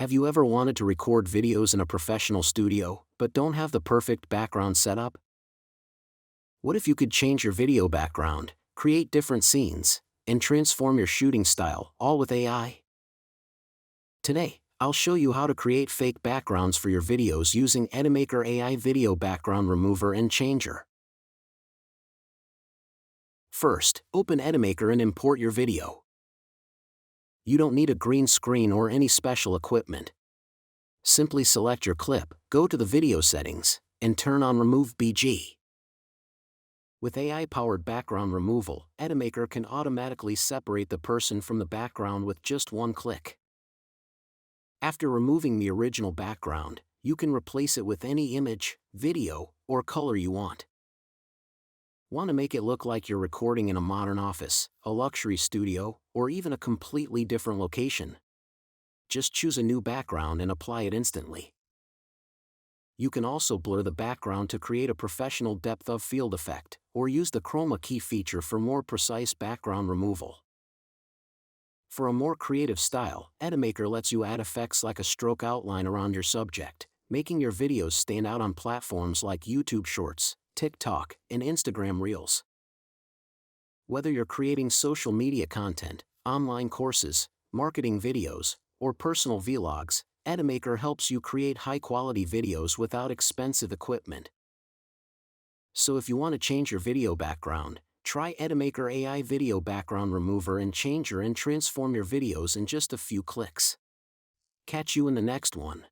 Have you ever wanted to record videos in a professional studio, but don't have the perfect background setup? What if you could change your video background, create different scenes, and transform your shooting style, all with AI? Today, I'll show you how to create fake backgrounds for your videos using Edimakor AI Video Background Remover and Changer. First, open Edimakor and import your video. You don't need a green screen or any special equipment. Simply select your clip, go to the video settings, and turn on Remove BG. With AI-powered background removal, Edimakor can automatically separate the person from the background with just one click. After removing the original background, you can replace it with any image, video, or color you want. Want to make it look like you're recording in a modern office, a luxury studio, or even a completely different location? Just choose a new background and apply it instantly. You can also blur the background to create a professional depth of field effect, or use the chroma key feature for more precise background removal. For a more creative style, Edimakor lets you add effects like a stroke outline around your subject, making your videos stand out on platforms like YouTube Shorts, TikTok, and Instagram Reels. Whether you're creating social media content, online courses, marketing videos, or personal vlogs, Edimakor helps you create high-quality videos without expensive equipment. So if you want to change your video background, try Edimakor AI Video Background Remover and Changer and transform your videos in just a few clicks. Catch you in the next one.